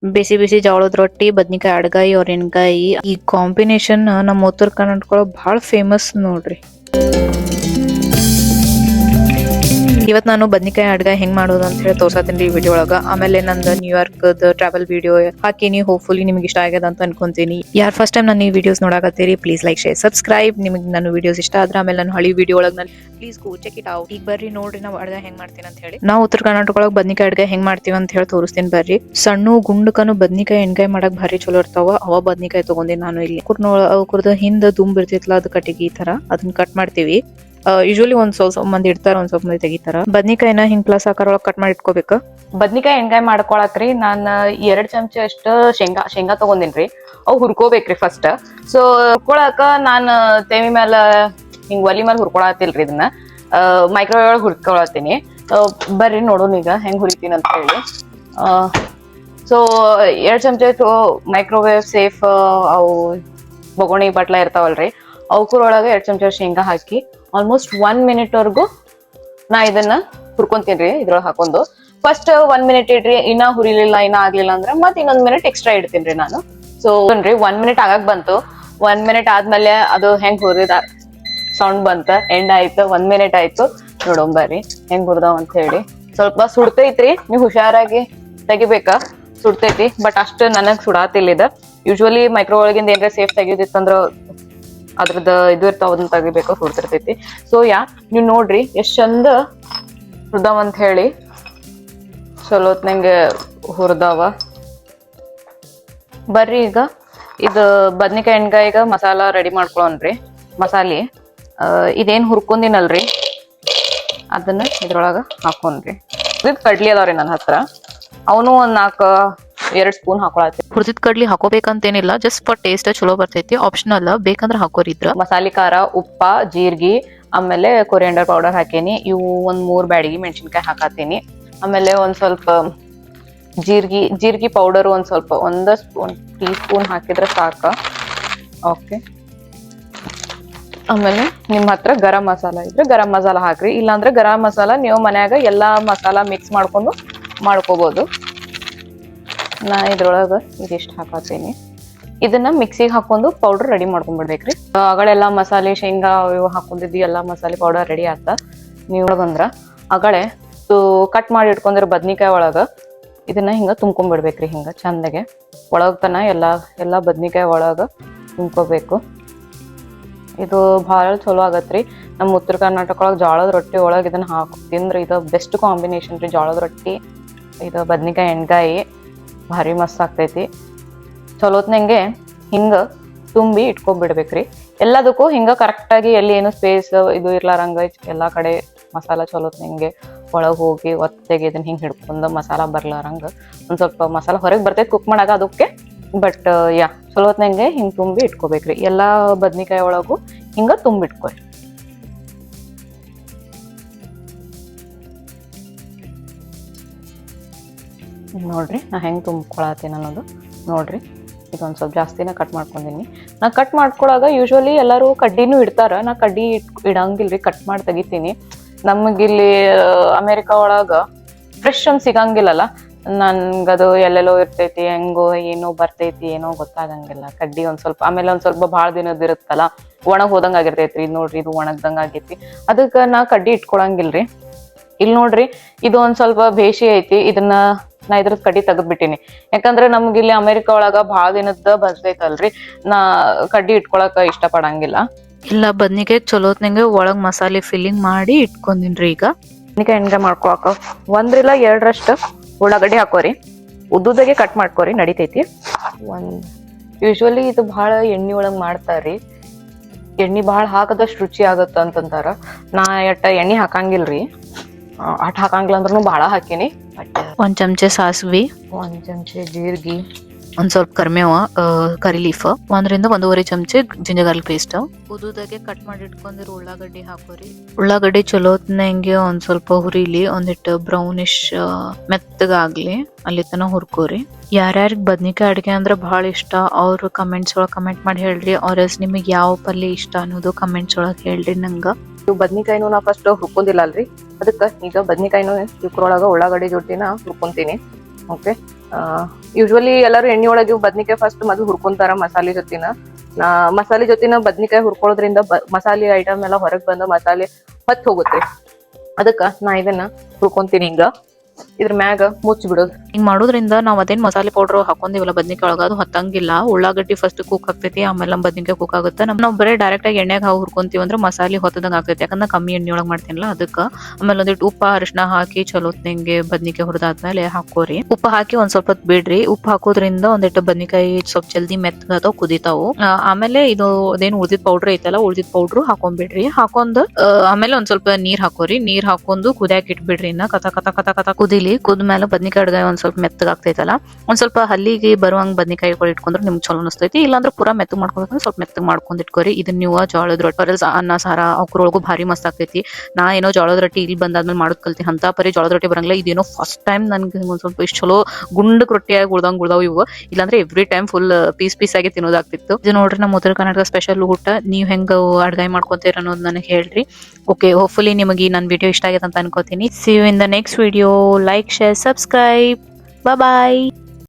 ಬಿಸಿ ಬಿಸಿ ಜೋಳದ ರೊಟ್ಟಿ ಬದ್ನಿಕಾಯಿ ಅಡ್ಗಾಯಿ ಅವ್ರೆನ್ಕಾಯಿ ಈ ಕಾಂಬಿನೇಷನ್ ನಮ್ಮ ಉತ್ತರ ಕರ್ನಾಟಕ ಬಹಳ ಫೇಮಸ್ ನೋಡ್ರಿ. ಇವತ್ ನಾನು ಬದ್ನಿಕಾಯಿ ಅಡ್ಗಾಯಿ ಹೆಂಗ್ ಮಾಡೋದು ಅಂತ ಹೇಳಿ ತೋರ್ಸತ್ತೀನಿ ಈ ವಿಡಿಯೋ ಒಳಗ. ಆಮೇಲೆ ನಂದು ನ್ಯೂಯಾರ್ಕ್ ಟ್ರಾವೆಲ್ ವಿಡಿಯೋ ಹಾಕಿನಿ. ಹೋಪ್ಫುಲಿ ನಿಮ್ಗೆ ಇಷ್ಟ ಆಗ್ಯದ ಅಂತ ಅನ್ಕೊಂತೀನಿ. ಯಾರು ಫಸ್ಟ್ ಟೈಮ್ ನಾನು ಈ ವಿಡಿಯೋಸ್ ನೋಡಾಕತ್ತೀರಿ ಪ್ಲೀಸ್ ಲೈಕ್ ಶೇರ್ ಸಬ್ಸ್ಕ್ರೈಬ್. ನಿಮಗೆ ನನ್ನ ವಿಡಿಯೋಸ್ ಇಷ್ಟ ಆದ್ರೆ ಆಮೇಲೆ ನಾನು ಹಳಿ ವಿಡಿಯೋ ಒಳಗೆ please go check it out. ಈಗ ಬರ್ರಿ ನೋಡ್ರಿ ನಾವು ಅಡ್ಗಾಯಿ ಹೆಂಗ್ ಮಾಡ್ತೀನಿ ಅಂತ ಹೇಳಿ. ನಾವು ಉತ್ತರ ಕರ್ನಾಟಕ ಒಳಗೆ ಬದ್ನಿಕಾಯಿ ಅಡ್ಗಾಯಿ ಹೆಂಗ್ ಮಾಡ್ತೀವಿ ಅಂತ ಹೇಳಿ ತೋರಿಸ್ತೀನಿ ಬರ್ರಿ. ಸಣ್ಣ ಗುಂಡಕನು ಬದ್ನಿಕಾಯಿ ಎಣ್ಗಾಯಿ ಮಾಡಕ್ ಭಾರಿ ಚಲೋ ಇರ್ತಾವ. ಅವ ಬದ್ನಿಕಾಯಿ ತಗೊಂಡಿನಿ ನಾನು ಇಲ್ಲಿ. ಕುರ್ದ ಹಿಂದ ದುಂಬ್ ಇರ್ತಿತ್ಲ ಅದು ಕಟ್ಟಿಗೆ ಈ ತರ ಅದನ್ನ ಕಟ್ ಮಾಡ್ತೀವಿ. ಯೂಶಲಿ ಒಂದ್ ಸ್ವಲ್ಪ ಮಂದಿ ಇಡ್ತಾರ, ಒಂದ್ ಸ್ವಲ್ಪ ಮಂದಿ ತೆಗಿತಾರ. ಬದ್ನಿಕಾಯಿನ ಹಿಂಗ್ ಪ್ಲಸ್ ಆಕಾರ ಒಳಗ್ ಕಟ್ ಮಾಡಿ ಇಟ್ಕೋಬೇಕು. ಬದ್ನಿಕಾಯಿ ಎಣ್ಗಾಯಿ ಮಾಡ್ಕೊಳಕ್ರಿ ನಾನ್ 2 ಚಮಚ ಅಷ್ಟ ಶೇಂಗಾ ತಗೊಂಡಿನ್ರಿ. ಅವ್ ಹುರ್ಕೋಬೇಕ್ರಿ ಫಸ್ಟ್. ಸೊ ಹುರ್ಕೊಳಕ ನಾನ್ ತೇವಿ ಮ್ಯಾಲ ಹಿಂಗ್ ಒಲಿ ಮ್ಯಾಲ ಹುರ್ಕೊಳತಿಲ್ರಿ. ಇದನ್ನ ಮೈಕ್ರೋವೇವ್ ಒಳಗ್ ಹುರ್ಕೊಳತೀನಿ. ಬರ್ರಿ ನೋಡೋಣ ಈಗ ಹೆಂಗ್ ಹುರಿತೀನಿ ಅಂತ ಹೇಳಿ. ಸೊ 2 ಚಮಚ ಮೈಕ್ರೋವೇವ್ ಸೇಫ್ ಅವು ಬೊಗೋಣಿ ಬಟ್ಲ ಇರ್ತಾವಲ್ರಿ, ಅವಕೂರೊಳಗೆ 2 ಚಮಚ ಶೇಂಗಾ ಹಾಕಿ ಆಲ್ಮೋಸ್ಟ್ 1 ಮಿನಿಟ್ ವರ್ಗು ನಾ ಇದನ್ನ ಹುರ್ಕೊಂತೀನ್ರಿ. ಇದ್ರೊಳಗೆ ಹಾಕೊಂಡು ಫಸ್ಟ್ 1 ಮಿನಿಟ್ ಇಡ್ರಿ. ಇನ್ನ ಹುರಿಲಿಲ್ಲ ಇನ್ನ ಆಗ್ಲಿಲ್ಲ ಅಂದ್ರೆ ಮತ್ತೆ ಇನ್ನೊಂದ್ ಮಿನಿಟ್ ಎಕ್ಸ್ಟ್ರಾ ಇಡ್ತೀನ್ರಿ ನಾನು. ಸೊ 1 ಮಿನಿಟ್ ಆಗಕ್ ಬಂತು. 1 ಮಿನಿಟ್ ಆದ್ಮೇಲೆ ಅದು ಹೆಂಗ್ ಹುರಿದ ಸೌಂಡ್ ಬಂತ, ಎಂಡ್ ಆಯ್ತು. 1 ಮಿನಿಟ್ ಆಯ್ತು. ನೋಡೋಂಬರ್ರಿ ಹೆಂಗ್ ಹುರಿದಾವ್ ಅಂತ ಹೇಳಿ. ಸ್ವಲ್ಪ ಸುಡ್ತೈತ್ರಿ, ನೀವ್ ಹುಷಾರಾಗಿ ತೆಗಿಬೇಕ. ಸುಡ್ತೈತಿ ಬಟ್ ಅಷ್ಟು ನನಗ್ ಸುಡಾತಿಲ್ಲ ಇದ. ಯೂಶುವಲಿ ಮೈಕ್ರೋ ಒಳಗಿಂದ ಏನ್ರ ಸೇಫ್ ತೆಗಿಯೋದಿತ್ತಂದ್ರ ಅದ್ರದ್ದು ಇದು ಇರ್ತಾವ, ಅದನ್ನ ತೆಗಿಬೇಕು, ಸುಡ್ತಿರ್ತೈತಿ. ಸೊ ನೀವ್ ನೋಡ್ರಿ ಎಷ್ಟ್ ಚಂದ ಹುರ್ದಾವ ಅಂತ ಹೇಳಿ. ಚಲೋತ್ನಂಗೆ ಹುರ್ದಾವ. ಬರ್ರಿ ಈಗ ಇದು ಬದ್ನಿಕಾಯಿ ಎಣ್ಗಾಯಿಗ ಮಸಾಲಾ ರೆಡಿ ಮಾಡ್ಕೊಳನ್ರಿ. ಮಸಾಲೆ ಇದೇನ್ ಹುರ್ಕೊಂಡಿನಲ್ರಿ ಅದನ್ನ ಇದ್ರೊಳಗ ಹಾಕೋನ್ರಿ. ಇದ್ ಕಡ್ಲಿ ಅದಾವ್ರಿ ನನ್ನ ಹತ್ರ. ಅವನು ಒಂದ್ 2 ಸ್ಪೂನ್ ಹಾಕೊಳತಿ. ಹುರಿದಿದ್ ಕಡ್ಲಿ ಹಾಕೋಬೇಕಂತೇನಿಲ್ಲ, ಜಸ್ಟ್ ಫಾರ್ ಟೇಸ್ಟ್ ಚಲೋ ಬರ್ತೈತಿ. ಆಪ್ಷನಲ್, ಬೇಕಂದ್ರೆ ಹಾಕೋರಿದ್ರ. ಮಸಾಲೆ ಖಾರ, ಉಪ್ಪ, ಜೀರ್ಗಿ, ಆಮೇಲೆ ಕೊರಿಯಂಡರ್ ಪೌಡರ್ ಹಾಕೇನಿ. ಇವು ಒಂದ್ 3 ಬ್ಯಾಡಗಿ ಮೆಣಸಿನ್ಕಾಯಿ ಹಾಕತೀನಿ. ಆಮೇಲೆ ಒಂದ್ ಸ್ವಲ್ಪ ಜೀರ್ಗಿ ಪೌಡರ್ ಒಂದ್ ಸ್ವಲ್ಪ 1 ಟೀ ಸ್ಪೂನ್ ಹಾಕಿದ್ರೆ ಸಾಕ. ಓಕೆ. ಆಮೇಲೆ ನಿಮ್ ಹತ್ರ ಗರಂ ಮಸಾಲ ಇದ್ರೆ ಗರಂ ಮಸಾಲ ಹಾಕ್ರಿ. ಇಲ್ಲಾಂದ್ರೆ ಗರಂ ಮಸಾಲ ನೀವು ಮನ್ಯಾಗ ಎಲ್ಲಾ ಮಸಾಲ ಮಿಕ್ಸ್ ಮಾಡ್ಕೊಂಡು ಮಾಡ್ಕೋಬಹುದು. ನಾ ಇದ್ರೊಳಗ ಇದಿಷ್ಟು ಹಾಕತೀನಿ. ಇದನ್ನ ಮಿಕ್ಸಿಗೆ ಹಾಕೊಂಡು ಪೌಡರ್ ರೆಡಿ ಮಾಡ್ಕೊಂಡ್ಬಿಡ್ಬೇಕ್ರಿ. ಅಗಳೆಲ್ಲಾ ಮಸಾಲೆ ಶೇಂಗಾ ಇವು ಹಾಕೊಂಡಿದ್ವಿ, ಎಲ್ಲಾ ಮಸಾಲೆ ಪೌಡರ್ ರೆಡಿ ಆತ. ನೀವು ಬಂದ್ರ ಅಗಳೆ ಕಟ್ ಮಾಡಿ ಇಟ್ಕೊಂಡಿರೋ ಬದ್ನಿಕಾಯಿ ಒಳಗ ಇದನ್ನ ಹಿಂಗ ತುಂಬ್ಕೊಂಡ್ಬಿಡ್ಬೇಕ್ರಿ. ಹಿಂಗ ಚಂದಗೆ ಒಳಗ್ ತನ ಎಲ್ಲಾ ಬದ್ನಿಕಾಯಿ ಒಳಗ ತುಂಬ್ಕೋಬೇಕು. ಇದು ಬಹಳ ಚಲೋ ಆಗತ್ರಿ. ನಮ್ಮ ಉತ್ತರ ಕರ್ನಾಟಕ ಒಳಗ ಜೋಳದ ರೊಟ್ಟಿ ಒಳಗ ಇದನ್ನ ತಿಂದ್ರೆ ಇದು ಬೆಸ್ಟ್ ಕಾಂಬಿನೇಷನ್ ರೀ. ಜೋಳದ ರೊಟ್ಟಿ ಇದು ಬದ್ನಿಕಾಯಿ ಎಣ್ಗಾಯಿ ಭಾರಿ ಮಸ್ತ್ ಆಗ್ತೈತಿ. ಚಲೋತ್ನಂಗೆ ಹಿಂಗ ತುಂಬಿ ಇಟ್ಕೊಂಡ್ಬಿಡ್ಬೇಕ್ರಿ. ಎಲ್ಲದಕ್ಕೂ ಹಿಂಗ ಕರೆಕ್ಟ್ ಆಗಿ ಎಲ್ಲಿ ಏನು ಸ್ಪೇಸ್ ಇದು ಇರ್ಲಾರಂಗ ಎಲ್ಲಾ ಕಡೆ ಮಸಾಲ ಚಲೋತ್ನಂಗೆ ಒಳಗ್ ಹೋಗಿ ಒತ್ತೆಗೆ ಇದನ್ನ ಹಿಂಗ್ ಹಿಡ್ಕೊಂಡ ಮಸಾಲ ಬರ್ಲಾರಂಗ ಒಂದ್ ಸ್ವಲ್ಪ ಮಸಾಲ ಹೊರಗೆ ಬರ್ತೈತಿ ಕುಕ್ ಮಾಡಾಗ ಅದಕ್ಕೆ. ಬಟ್ ಚಲೋತ್ನಂಗೆ ಹಿಂಗ್ ತುಂಬಿ ಇಟ್ಕೋಬೇಕ್ರಿ. ಎಲ್ಲಾ ಬದ್ನಿಕಾಯಿ ಒಳಗು ಹಿಂಗ ತುಂಬಿಟ್ಕೊರಿ. ನೋಡ್ರಿ ನಾ ಹೆಂಗ್ ತುಂಬ್ಕೊಳತೀನಿ ಅನ್ನೋದು ನೋಡ್ರಿ. ಇದೊಂದ್ ಸ್ವಲ್ಪ ಜಾಸ್ತಿನ ಕಟ್ ಮಾಡ್ಕೊಂಡಿನಿ. ನಾ ಕಟ್ ಮಾಡ್ಕೊಳಾಗ ಯೂಶುವಲಿ ಎಲ್ಲಾರು ಕಡ್ಡಿನೂ ಇಡ್ತಾರ. ನಾ ಕಡ್ಡಿ ಇಡಂಗಿಲ್ರಿ, ಕಟ್ ಮಾಡಿ ತೆಗಿತೀನಿ. ನಮಗಿಲ್ಲಿ ಅಮೇರಿಕಾ ಒಳಗ ಫ್ರೆಶ್ ಒಂದ್ ಸಿಗಂಗಿಲ್ಲಲ್ಲ. ನನ್ಗದು ಎಲ್ಲೆಲ್ಲೋ ಇರ್ತೈತಿ, ಹೆಂಗೋ ಏನೋ ಬರ್ತೈತಿ, ಏನೋ ಗೊತ್ತಾಗಂಗಿಲ್ಲ. ಕಡ್ಡಿ ಒಂದ್ ಸ್ವಲ್ಪ ಆಮೇಲೆ ಒಂದ್ ಸ್ವಲ್ಪ ಭಾಳ ದಿನದ ಇರುತ್ತಲ್ಲ, ಒಣಗ್ ಹೋದಂಗ ಆಗಿರ್ತೈತ್ರಿ. ಇದು ನೋಡ್ರಿ ಇದು ಒಣಗ್ದಂಗ ಆಗೈತಿ. ಅದಕ್ಕ ನಾ ಕಡ್ಡಿ ಇಟ್ಕೊಳಂಗಿಲ್ರಿ. ಇಲ್ಲಿ ನೋಡ್ರಿ ಇದು ಒಂದ್ ಸ್ವಲ್ಪ ಬೇಷಿ ಐತಿ. ಇದನ್ನ ನಾ ಇದ್ರದ್ ಕಡ್ಡಿ ತೆಗೆದ್ಬಿಟ್ಟಿನಿ. ಯಾಕಂದ್ರೆ ನಮ್ಗೆ ಇಲ್ಲಿ ಅಮೆರಿಕಾ ಒಳಗ ಭಾಳ ದಿನದ ಬರ್ತೈತಲ್ರಿ, ನಾ ಕಡ್ಡಿ ಇಟ್ಕೊಳಕ ಇಷ್ಟ ಪಡಂಗಿಲ್ಲ. ಇಲ್ಲ ಬದ್ನಿಕಾಯಿ ಚಲೋತ್ನಂಗೆ ಒಳಗ್ ಮಸಾಲೆ ಫಿಲ್ಲಿಂಗ್ ಮಾಡಿ ಇಟ್ಕೊಂಡಿನ್ರಿ. ಈಗ ಬದ್ನಿಕಾಯಿ ಎಣ್ಗಾಯಿ ಮಾಡ್ಕೊಳಕ 1 ಇಲ್ಲ 2 ಉಳ್ಳಾಗಡ್ಡಿ ಹಾಕೋರಿ. ಉದ್ದುದಾಗೆ ಕಟ್ ಮಾಡ್ಕೋರಿ, ನಡಿತೈತಿ. ಯೂಶುವಲಿ ಇದು ಬಹಳ ಎಣ್ಣಿ ಒಳಗ್ ಮಾಡ್ತಾರ್ರಿ. ಎಣ್ಣಿ ಭಾಳ ಹಾಕದಷ್ಟು ರುಚಿ ಆಗತ್ತ ಅಂತಂತಾರ. ನಾ ಎಣ್ಣಿ ಹಾಕಂಗಿಲ್ರಿ. ಅಟ್ ಹಾಕಂಗಿಲ್ಲ ಅಂದ್ರೂ ಭಾಳ ಹಾಕಿನಿ. 1 ಚಮಚ ಸಾಸಿವೆ, 1 ಚಮಚ ಜೀರ್ಗಿ, ಒಂದ್ ಸ್ವಲ್ಪ ಕರಿಮೇವ, ಕರಿ ಲೀಫ್, 1 ರಿಂದ 1.5 ಚಮಚ ಜಿಂಜರ್ ಗಾರ್ಲಿಕ್ ಪೇಸ್ಟ್. ಉದುದಾಗೆ ಕಟ್ ಮಾಡಿ ಇಟ್ಕೊಂಡಿರೋ ಉಳ್ಳಾಗಡ್ಡಿ ಹಾಕೋರಿ. ಉಳ್ಳಾಗಡ್ಡಿ ಚಲೋತ್ನಂಗೆ ಒಂದ್ ಸ್ವಲ್ಪ ಹುರಿಲಿ, ಒಂದಿಟ್ಟು ಬ್ರೌನಿಶ್ ಮೆತ್ತಗಾಗ್ಲಿ ಅಲ್ಲಿ ತನ ಹುರ್ಕೋರಿ. ಯಾರ್ಯಾರಿಗ್ ಬದ್ನಿಕಾಯಿ ಅಡ್ಗೆ ಅಂದ್ರೆ ಬಹಳ ಇಷ್ಟ ಅವ್ರು ಕಮೆಂಟ್ಸ್ ಒಳಗ್ ಕಮೆಂಟ್ ಮಾಡಿ ಹೇಳ್ರಿ. ಅವ್ರಸ್ ನಿಮಗ್ ಯಾವ ಪಲ್ಯ ಇಷ್ಟ ಅನ್ನೋದು ಕಮೆಂಟ್ಸ್ ಒಳಗ್ ಹೇಳ್ರಿ ನಂಗ. ಬದ್ನಿಕಾಯಿನೂ ನಾ ಫಸ್ಟ್ ಹುರ್ಕೊಂಡಿಲ್ಲ ಅಲ್ರಿ, ಅದಕ್ಕ ಈಗ ಬದ್ನಿಕಾಯಿನೂ ಇಕ್ರೊಳಗ ಉಳ್ಳಾಗಡ್ಡಿ ಜೊಟ್ಟಿನ ಹುರ್ಕೊಂತೀನಿ. ಓಕೆ, ಯೂಶ್ವಲಿ ಎಲ್ಲರೂ ಎಣ್ಣೆ ಒಳಗೆ ಬದ್ನಿಕಾಯಿ ಫಸ್ಟ್ ಮೊದಲು ಹುರ್ಕೊಂತಾರ ಮಸಾಲೆ ಜೊತಿನ. ಮಸಾಲೆ ಜೊತಿನ ಬದ್ನಿಕಾಯಿ ಹುರ್ಕೊಳ್ಳೋದ್ರಿಂದ ಮಸಾಲೆ ಐಟಮ್ ಎಲ್ಲ ಹೊರಗ್ ಬಂದ ಮಸಾಲೆ ಹೊತ್ತು ಹೋಗುತ್ತೆ. ಅದಕ್ಕ ನಾ ಇದನ್ನ ಹುರ್ಕೊಂತೀನಿ. ಹಿಂಗ ಇದ್ರ ಮ್ಯಾಗ ಮುಚ್ಚಿ ಬಿಡೋದು. ಹಿಂಗ್ ಮಾಡೋದ್ರಿಂದ ನಾವ್ ಅದೇನ್ ಮಸಾಲೆ ಪೌಡರ್ ಹಾಕೊಂಡಿವಲ್ಲ ಬದ್ನಿಕಾಯಿ ಒಳಗ ಅದು ಹತ್ತಂಗಿಲ್ಲ. ಉಳ್ಳಾಗಡ್ಡಿ ಫಸ್ಟ್ ಕುಕ್ ಆಗ್ತೈತಿ, ಆಮೇಲೆ ನಮ್ ಬದ್ನಿಕಾಯಿ ಕುಕ್ ಆಗುತ್ತೆ. ನಾವ್ ಬರೀ ಡೈರೆಕ್ಟ್ ಆಗಿ ಎಣ್ಣೆಗೆ ಹುರ್ಕೊಂತೀವಿ ಅಂದ್ರೆ ಮಸಾಲೆ ಹೊತ್ತದಂಗ ಆಗ್ತೈತಿ. ಯಾಕಂದ್ರೆ ಕಮ್ಮಿ ಎಣ್ಣೆ ಒಳಗ್ ಮಾಡ್ತೀನಲ್ಲ ಅದಕ್ಕ. ಆಮೇಲೆ ಒಂದಿಟ್ಟು ಉಪ್ಪ ಅರಿಶಿನ ಹಾಕಿ ಚಲೋ ಹೊತ್ತಿನಂಗೆ ಬದ್ನಿಕಾಯಿ ಹುರಿದಾದ್ಮೇಲೆ ಹಾಕೋರಿ. ಉಪ್ಪು ಹಾಕಿ ಒಂದ್ ಸ್ವಲ್ಪ ಹೊತ್ತು ಬಿಡ್ರಿ. ಉಪ್ಪು ಹಾಕೋದ್ರಿಂದ ಒಂದಿಟ್ಟು ಬದ್ನಿಕಾಯಿ ಸ್ವಲ್ಪ ಜಲ್ದಿ ಮೆತ್ತಗಾತಾವ್, ಕುದಿತಾವು. ಆಮೇಲೆ ಇದು ಅದೇನ್ ಉಳ್ದಿದ್ ಪೌಡರ್ ಐತಲ್ಲ, ಉಳ್ದಿದ್ ಪೌಡ್ರು ಹಾಕೊಂಡ್ಬಿಡ್ರಿ. ಹಾಕೊಂಡ್ ಆಮೇಲೆ ಒಂದ್ ಸ್ವಲ್ಪ ನೀರ್ ಹಾಕೋರಿ. ನೀರ್ ಹಾಕೊಂಡು ಕುದಿಯಾಕ ಇಟ್ಬಿಡ್ರಿ. ಇನ್ನ ಕಥ ಕಥ ಕಥ ಕಥ ಕುದಿಲಿ. ಕುದ್ಮೇಲೆ ಬದ್ನಿಕಾಯಿ ಅಡ್ಗಾಯಿ ಒಂದ್ ಸ್ವಲ್ಪ ಮೆತ್ತಗಾಗ್ತೈತಲ್ಲ, ಒಂದ್ ಸ್ವಲ್ಪ ಹಲ್ಲಿಗೆ ಬರುವಂಗ್ ಬದ್ನಿಕಾಯಿಗಳು ಇಟ್ಕೊಂಡ್ರೆ ನಿಮ್ಗೆ ಚಲೋ ಅನಿಸ್ತೈತಿ. ಇಲ್ಲಾಂದ್ರೆ ಪೂರಾ ಮೆತ್ತಗ್ ಮಾಡ್ಕೊಬೇಕಂದ್ರೆ ಸ್ವಲ್ಪ ಮೆತ್ತಗ್ ಮಾಡ್ಕೊಂಡ್ ಇಟ್ಕೋರಿ. ಇದನ್ನ ನೀವು ಜೋಳದ ರೊಟ್ಟಿ, ಅನ್ನ ಸಾರ ಅವ್ರೊಳಗೂ ಭಾರಿ ಮಸ್ತ್ ಆಗ್ತೈತಿ. ನಾ ಏನೋ ಜೋಳದ ರೊಟ್ಟಿ ಇಲ್ಲಿ ಬಂದಾದ್ಮೇಲೆ ಮಾಡೋದ್ ಕಲ್ತಿ, ಅಂತ ಪರಿ ಜೋಳದ ರೊಟ್ಟಿ ಬರಂಗಿಲ್ಲ. ಇದೇನೋ ಫಸ್ಟ್ ಟೈಮ್ ನನ್ಗೆ ಒಂದ್ ಸ್ವಲ್ಪ ಇಷ್ಟು ಚಲೋ ಗುಂಡಕ್ ರೊಟ್ಟಿಯಾಗಿ ಉಳ್ದಾವ್ ಇವು. ಇಲ್ಲಾಂದ್ರೆ ಎವ್ರಿ ಟೈಮ್ ಫುಲ್ ಪೀಸ್ ಆಗಿ ತಿನ್ನೋದಾಗ್ತಿತ್ತು. ಇದು ನೋಡ್ರಿ ನಮ್ಮ ಉತ್ತರ ಕರ್ನಾಟಕ ಸ್ಪೆಷಲ್ ಊಟ. ನೀವ್ ಹೆಂಗ ಅಡ್ಗಾಯಿ ಮಾಡ್ಕೊಂತೀರ ಅನ್ನೋದು ನನಗೆ ಹೇಳ್ರಿ. ಓಕೆ, ಹೋಪ್ಫುಲಿ ನಿಮಗೆ ನನ್ನ ವಿಡಿಯೋ ಇಷ್ಟ ಆಗೈತೆ ಅಂತ ಅನ್ಕೋತೀನಿ. See you in the next video. Like, share, subscribe. Bye bye.